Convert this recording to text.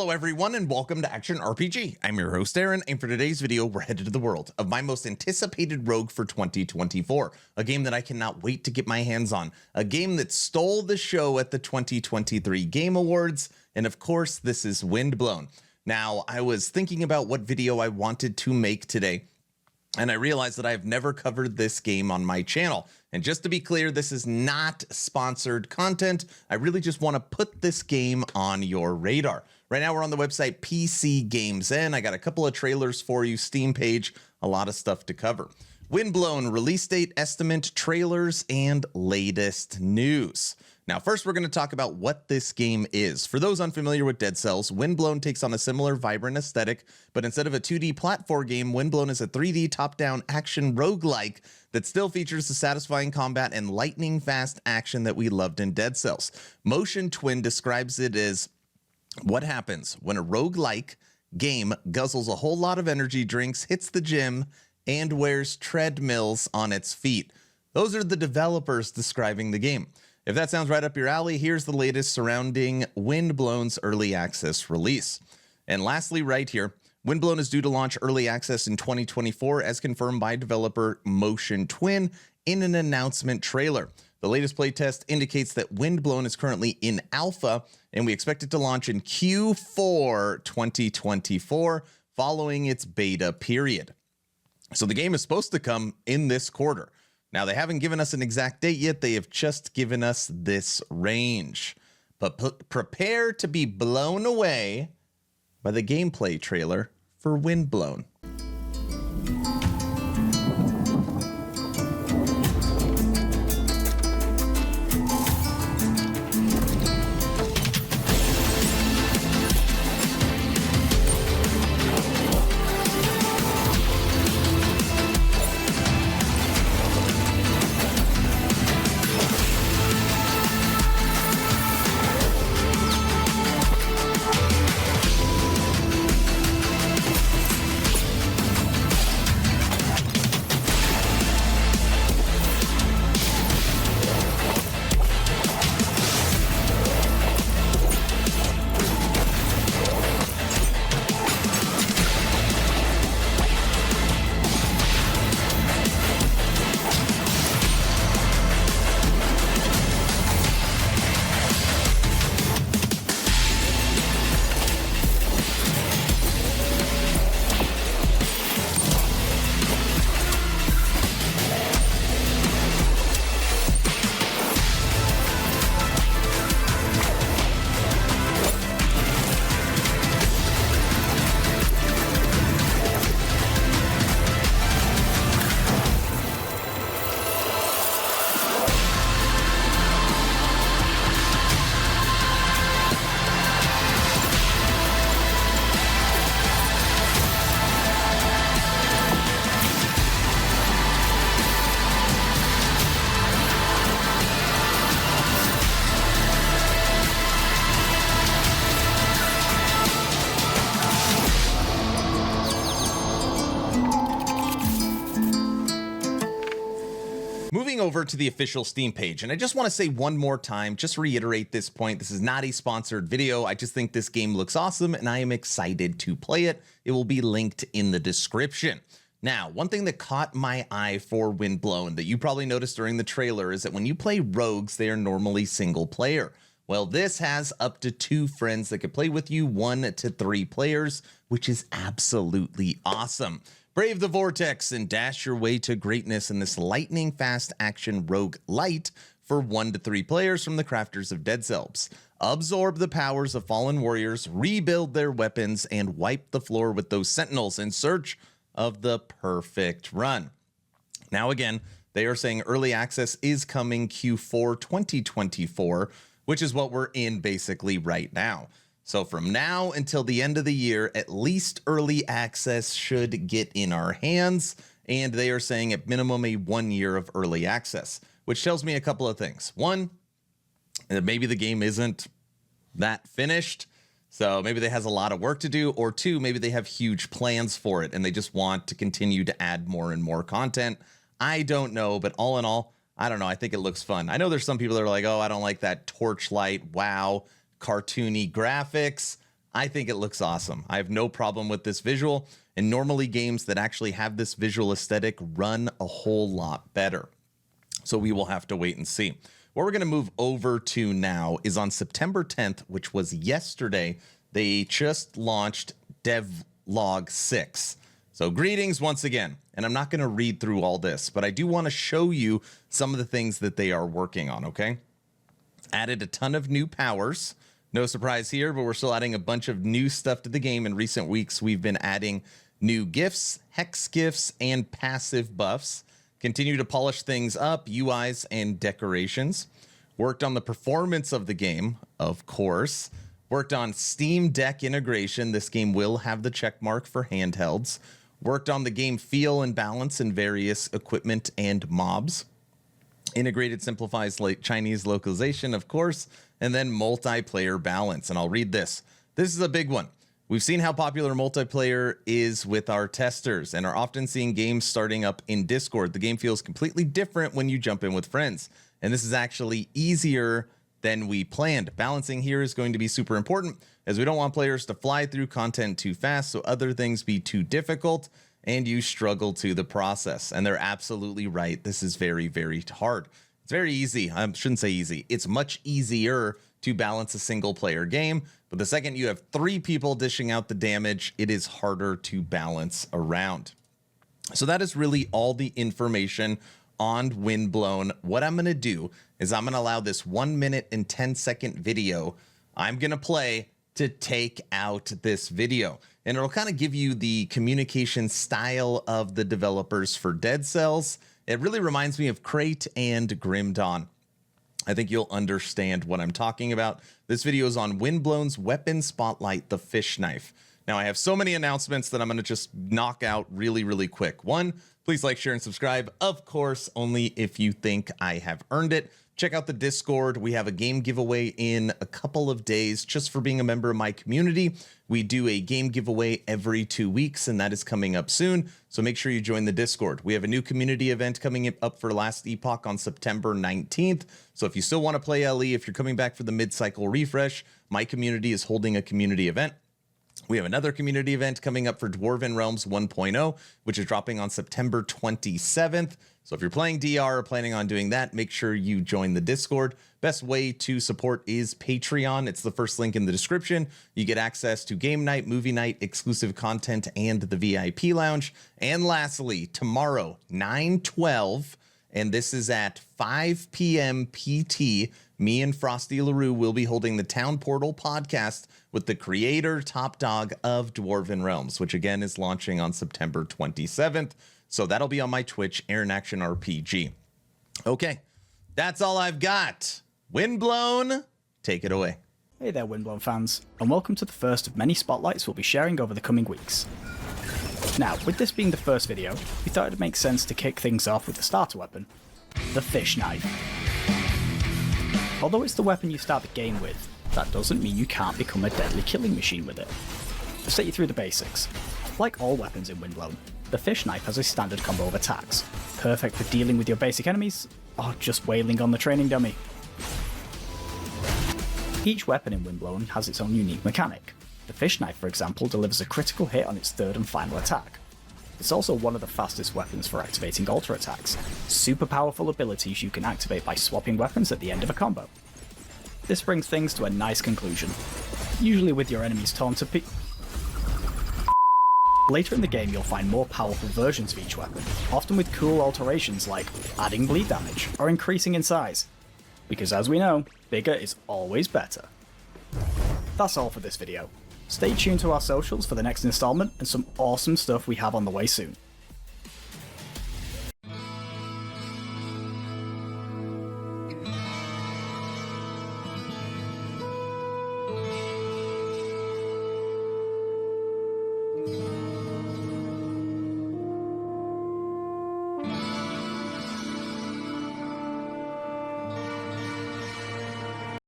Hello everyone and welcome to Action RPG. I'm your host Aaron, and for today's video we're headed to the world of my most anticipated rogue for 2024, a game that I cannot wait to get my hands on, a game that stole the show at the 2023 Game Awards, and of course this is Windblown. Now I was thinking about what video I wanted to make today, and I realized that I have never covered this game on my channel. And just to be clear, this is not sponsored content. I really just want to put this game on your radar. Right now we're on the website PC Games N. I got a couple of trailers for you, Steam page, a lot of stuff to cover. Windblown, release date estimate, trailers, and latest news. Now, first, we're going to talk about what this game is. For those unfamiliar with Dead Cells, Windblown takes on a similar vibrant aesthetic, but instead of a 2D platform game, Windblown is a 3D top-down action roguelike that still features the satisfying combat and lightning-fast action that we loved in Dead Cells. Motion Twin describes it as what happens when a roguelike game guzzles a whole lot of energy drinks, hits the gym, and wears treadmills on its feet. Those are the developers describing the game. If that sounds right up your alley, here's the latest surrounding Windblown's early access release. And lastly, right here, Windblown is due to launch early access in 2024 as confirmed by developer Motion Twin in an announcement trailer. The latest playtest indicates that Windblown is currently in alpha, and we expect it to launch in Q4 2024 following its beta period. So the game is supposed to come in this quarter. Now, they haven't given us an exact date yet. They have just given us this range. But prepare to be blown away by the gameplay trailer for Windblown. Moving over to the official Steam page, and I just want to say one more time, just reiterate this point, this is not a sponsored video. I just think this game looks awesome and I am excited to play it. It will be linked in the description. Now, one thing that caught my eye for Windblown that you probably noticed during the trailer is that when you play rogues, they are normally single player. Well, this has up to 2 friends that can play with you, 1 to 3 players, which is absolutely awesome. Brave the Vortex and dash your way to greatness in this lightning-fast action roguelite for 1 to 3 players from the crafters of Dead Cells. Absorb the powers of fallen warriors, rebuild their weapons, and wipe the floor with those Sentinels in search of the perfect run. Now again, they are saying early access is coming Q4 2024, which is what we're in basically right now. So from now until the end of the year, at least early access should get in our hands, and they are saying at minimum a 1 year of early access, which tells me a couple of things. One, that maybe the game isn't that finished, so maybe they has a lot of work to do, or 2, maybe they have huge plans for it and they just want to continue to add more and more content. I don't know, but all in all, I don't know. I think it looks fun. I know there's some people that are like, oh, I don't like that torchlight, wow, cartoony graphics. I think it looks awesome. I have no problem with this visual, and normally games that actually have this visual aesthetic run a whole lot better. So we will have to wait and see. What we're going to move over to now is on September 10th, which was yesterday, they just launched Devlog 6. So greetings once again, and I'm not going to read through all this, but I do want to show you some of the things that they are working on, okay? Added a ton of new powers. No surprise here, but we're still adding a bunch of new stuff to the game. In recent weeks, we've been adding new gifts, hex gifts, and passive buffs. Continue to polish things up, UIs and decorations. Worked on the performance of the game, of course. Worked on Steam Deck integration. This game will have the check mark for handhelds. Worked on the game feel and balance in various equipment and mobs. Integrated simplifies Chinese localization, of course, and then multiplayer balance. And I'll read this. This is a big one. We've seen how popular multiplayer is with our testers and are often seeing games starting up in Discord. The game feels completely different when you jump in with friends, and this is actually easier than we planned. Balancing here is going to be super important, as we don't want players to fly through content too fast, so other things be too difficult and you struggle to the process. And they're absolutely right. This is very, very hard. It's very easy. I shouldn't say easy. It's much easier to balance a single player game, but the second you have 3 people dishing out the damage, it is harder to balance around. So that is really all the information on Windblown. What I'm going to do is I'm going to allow this 1 minute and 10-second video I'm going to play to take out this video. And it'll kind of give you the communication style of the developers for Dead Cells. It really reminds me of Crate and Grim Dawn. I think you'll understand what I'm talking about. This video is on Windblown's Weapon Spotlight, the Fish Knife. Now, I have so many announcements that I'm going to just knock out really, really quick. 1, please like, share, and subscribe. Of course, only if you think I have earned it. Check out the Discord. We have a game giveaway in a couple of days just for being a member of my community. We do a game giveaway every 2 weeks, and that is coming up soon. So make sure you join the Discord. We have a new community event coming up for Last Epoch on September 19th. So if you still want to play LE, if you're coming back for the mid-cycle refresh, my community is holding a community event. We have another community event coming up for Dwarven Realms 1.0, which is dropping on September 27th. So if you're playing DR or planning on doing that, make sure you join the Discord. Best way to support is Patreon. It's the first link in the description. You get access to game night, movie night, exclusive content, and the VIP lounge. And lastly, tomorrow, 9/12, and this is at 5 p.m. PT, me and Frosty LaRue will be holding the Town Portal podcast with the creator, top dog of Dwarven Realms, which again is launching on September 27th. So that'll be on my Twitch, Aaron Action RPG. Okay, that's all I've got. Windblown, take it away. Hey there, Windblown fans, and welcome to the first of many spotlights we'll be sharing over the coming weeks. Now, with this being the first video, we thought it'd make sense to kick things off with the starter weapon, the Fish Knife. Although it's the weapon you start the game with, that doesn't mean you can't become a deadly killing machine with it. To set you through the basics, like all weapons in Windblown, the Fish Knife has a standard combo of attacks, perfect for dealing with your basic enemies, or just wailing on the training dummy. Each weapon in Windblown has its own unique mechanic. The Fish Knife, for example, delivers a critical hit on its third and final attack. It's also one of the fastest weapons for activating alter attacks, super powerful abilities you can activate by swapping weapons at the end of a combo. This brings things to a nice conclusion, usually with your enemies torn to pieces. Later in the game you'll find more powerful versions of each weapon, often with cool alterations like adding bleed damage or increasing in size. Because as we know, bigger is always better. That's all for this video. Stay tuned to our socials for the next installment and some awesome stuff we have on the way soon.